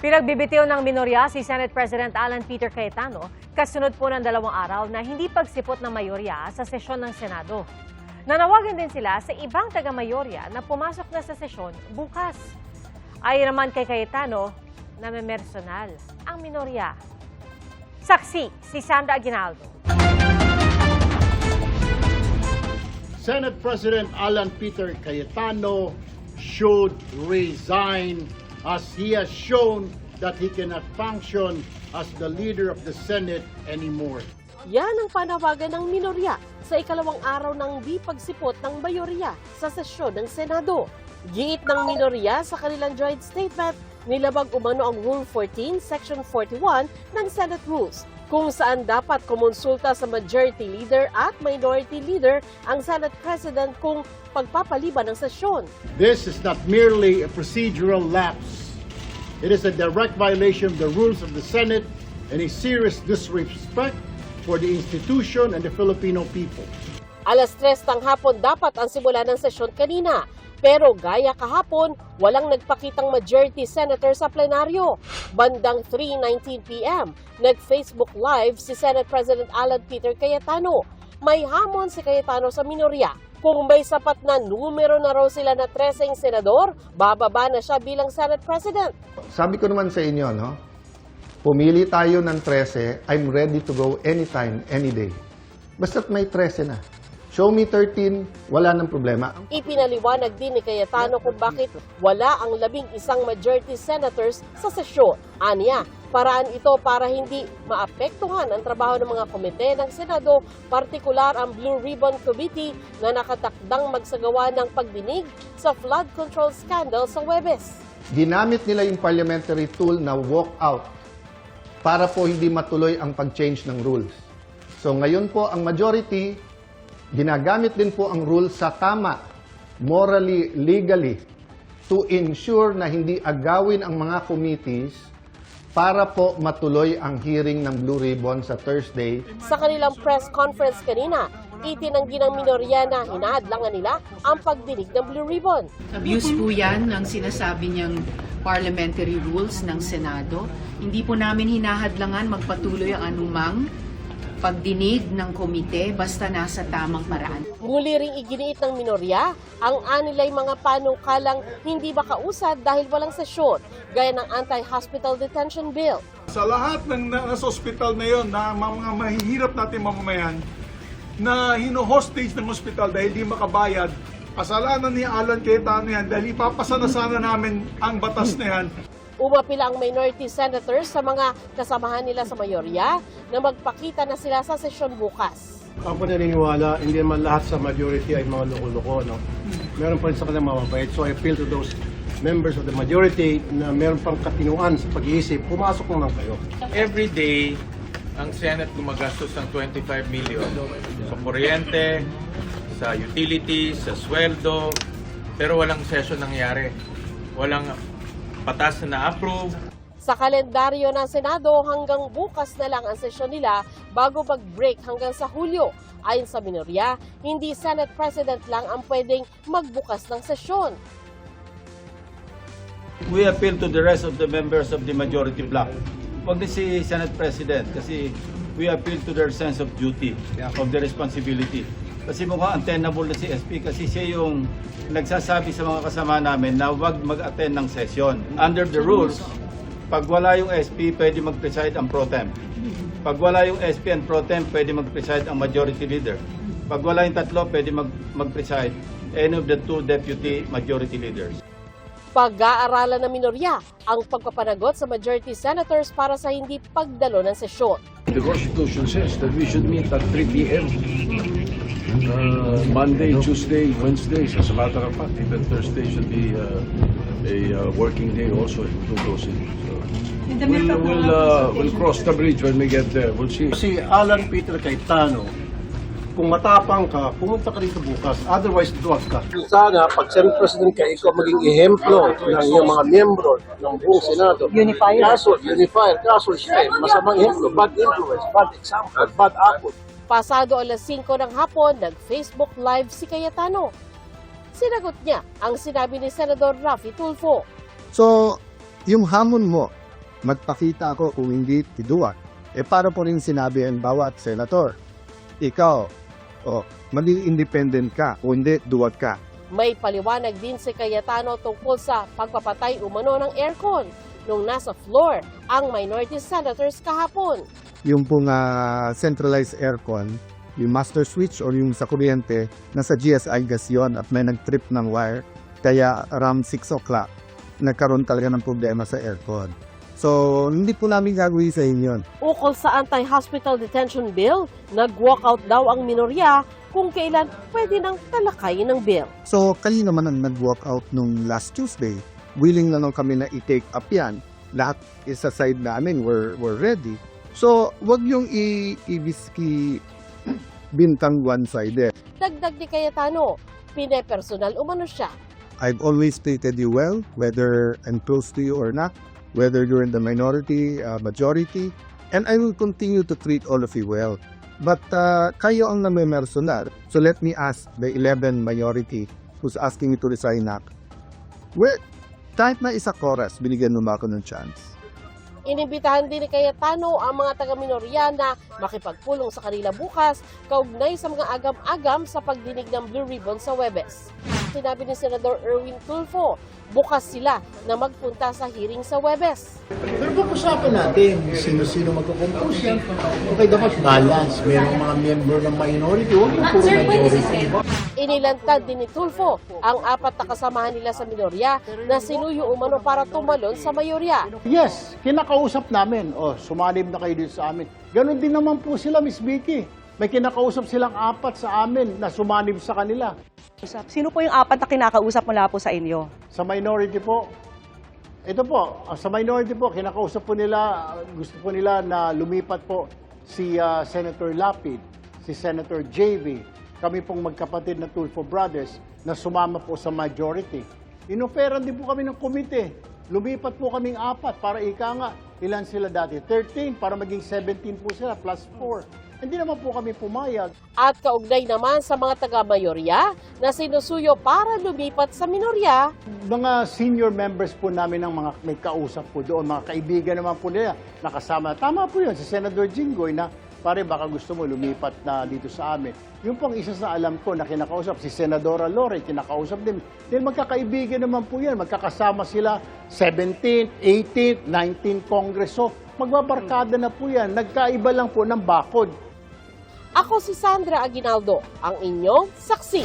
Pinagbibitiw ng minorya si Senate President Alan Peter Cayetano kasunod po ng 2 araw na hindi pagsipot ng mayorya sa sesyon ng Senado. Nanawagan din sila sa ibang taga-mayorya na pumasok na sa sesyon bukas. Ayon naman kay Cayetano, namemersonal ang minorya. Saksi si Sandra Aguinaldo. Senate President Alan Peter Cayetano should resign as he has shown that he cannot function as the leader of the Senate anymore. Yan ang panawagan ng minorya sa ikalawang araw ng di pagsipot ng mayorya sa sesyon ng Senado. Giit ng minorya sa kanilang joint statement, nilabag umano ang Rule 14, Section 41 ng Senate Rules, kung saan dapat kumonsulta sa Majority Leader at Minority Leader ang Senate President kung pagpapaliban ng sesyon. This is not merely a procedural lapse. It is a direct violation of the rules of the Senate and a serious disrespect for the institution and the Filipino people. Alas 3 ng hapon dapat ang simula ng sesyon kanina. Pero gaya kahapon, walang nagpakitang majority senator sa plenaryo. Bandang 3:19 p.m., nag-Facebook Live si Senate President Alan Peter Cayetano. May hamon si Cayetano sa minorya. Kung may sapat na numero na raw sila na 13 senador, bababa na siya bilang Senate President. Sabi ko naman sa inyo, no? Pumili tayo ng 13, I'm ready to go anytime, any day. Basta't may 13 na. Show me 13, wala nang problema. Ipinaliwanag din ni Cayetano kung bakit wala ang 11 majority senators sa sesyon. Aniya, paraan ito para hindi maapektuhan ang trabaho ng mga komite ng Senado, partikular ang Blue Ribbon Committee na nakatakdang magsagawa ng pagdinig sa flood control scandal sa Huwebes. Ginamit nila yung parliamentary tool na walk out para po hindi matuloy ang pag-change ng rules. So ngayon po ang majority, ginagamit din po ang rule sa tama, morally, legally, to ensure na hindi agawin ang mga committees para po matuloy ang hearing ng Blue Ribbon sa Thursday. Sa kanilang press conference kanina, itinanggi ng minorya na hinahadlangan nila ang pagdinig ng Blue Ribbon. Abuse po yan ng sinasabi niyang parliamentary rules ng Senado. Hindi po namin hinahadlangan magpatuloy ang anumang pagdinig ng komite basta nasa tamang paraan. Muli ring iginiit ng minorya ang anilay mga panukalang hindi makausad dahil walang sesyon, gaya ng anti-hospital detention bill. Sa lahat ng nasa ospital na yon, na mga mahihirap natin mamamayan, na hino-hostage ng ospital dahil di makabayad, kasalanan ni Alan Cayetano yan dahil ipapasa na sana namin ang batas na yan. Umapila ang minority senators sa mga kasamahan nila sa mayorya na magpakita na sila sa sesyon bukas. Ako naniniwala, hindi naman lahat sa majority ay mga loko-loko, no? Meron pa rin sa kanilang mababait. So I appeal to those members of the majority na meron pang katinuan sa pag-iisip, pumasok naman kayo. Every day, ang Senate gumagastos ng 25 million sa kuryente, sa utilities, sa sweldo, pero walang session nangyari. Walang patas na na-approve. Sa kalendaryo ng Senado, hanggang bukas na lang ang sesyon nila bago mag-break hanggang sa Hulyo. Ayon sa minorya, hindi Senate President lang ang pwedeng magbukas ng sesyon. We appeal to the rest of the members of the majority bloc. Huwag din si Senate President kasi we appeal to their sense of duty, of their responsibility. Kasi mukhang untenable na si SP kasi siya yung nagsasabi sa mga kasama namin na huwag mag-attend ng session. Under the rules, pag wala yung SP, pwede mag-preside ang pro temp. Pag wala yung SP and pro temp, pwede mag-preside ang majority leader. Pag wala yung tatlo, pwede mag-preside any of the two deputy majority leaders. Pag-aaralan ng minorya ang pagpapanagot sa majority senators para sa hindi pagdalo ng sesyon. The Constitution says that we should meet at 3 p.m. Monday, Tuesday, Wednesdays. As a matter of fact, even Thursday should be a working day also if we do those things. So we'll cross the bridge when we get there. We'll see. Si Alan Peter Cayetano, kung matapang ka, pumunta ka rito bukas. Otherwise, duwag ka. Sana, pag Senate President ka, ikaw maging ehemplo ng iyong mga miyembro ng buong Senado. Unifier. Kaso siya masamang ehemplo. Bad influence, bad example, bad apple. Pasado alas 5 ng hapon, nag-Facebook Live si Cayetano. Sinagot niya ang sinabi ni Senador Raffy Tulfo. So, yung hamon mo magpakita ako kung hindi tiduak. Para po rin sinabi ang bawat senator, ikaw, maging independent ka o hindi, duwag ka. May paliwanag din si Cayetano tungkol sa pagpapatay umano ng aircon nung nasa floor ang minority senators kahapon. Yung pong centralized aircon, yung master switch or yung sa kuryente, nasa GSI gas yun at may nag-trip ng wire. Kaya around 6 o'clock, nagkaroon talaga ng problema sa aircon. So, hindi po namin gagawin sa inyo. Ukol sa anti-hospital detention bill, nag-walkout daw ang minorya kung kailan pwede nang talakayin ng bill. So, kayo naman ang nag-walk out nung last Tuesday. Willing na lang kami na i-take up yan. Lahat is sa side namin, we're ready. So, wag yung i-biski bintang one-sided. Dagdag ni Cayetano, pinepersonal umano siya. I've always treated you well, whether I'm close to you or not, whether you're in the minority, majority, and I will continue to treat all of you well. But kayo ang namimersonal. So let me ask the 11 majority who's asking me to resign na. Well, kahit na isa chorus, binigyan mo ba ako ng chance? Inimbitahan din ni Cayetano ang mga taga-minorya na makipagpulong sa kanila bukas kaugnay sa mga agam-agam sa pagdinig ng Blue Ribbon sa Huwebes. Sinabi ni Senador Erwin Tulfo, bukas sila na magpunta sa hearing sa Huwebes. Pero pag-usapan natin, sino-sino magkukompose yan. Okay, dapat balance. Merong mga member ng minority, huwag yung puro majority. Inilantad din ni Tulfo ang 4 na kasamahan nila sa minorya na sinuyo umano para tumalon sa mayorya. Yes, kinakausap namin. Sumanib na kayo dito sa amin. Ganon din naman po sila, Miss Vicky. May kinakausap silang 4 sa amin na sumanib sa kanila. Sino po yung 4 na kinakausap mula po sa inyo? Sa minority po, ito po, sa minority po, kinakausap po nila, gusto po nila na lumipat po si Senator Lapid, si Senator JV, kami pong magkapatid na Tulfo Brothers na sumama po sa majority. Inoferan din po kami ng komite. Lumipat po kaming 4 para ika nga, ilan sila dati? 13 para maging 17 po sila plus 4. Hindi naman po kami pumayag. At kaugnay naman sa mga taga-mayorya na sinusuyo para lumipat sa minorya. Mga senior members po namin ng mga may kausap po doon, mga kaibigan naman po nila, nakasama. Tama po yun, si Senator Jinggoy na, pare baka gusto mo lumipat na dito sa amin. Yung pang isa sa alam ko na kinakausap, si Senadora Lore, kinakausap din. Then magkakaibigan naman po yan, magkakasama sila 17th, 18th, 19th Congress. So magbabarkada na po yan, nagkaiba lang po ng bakod. Ako si Sandra Aguinaldo, ang inyong saksi.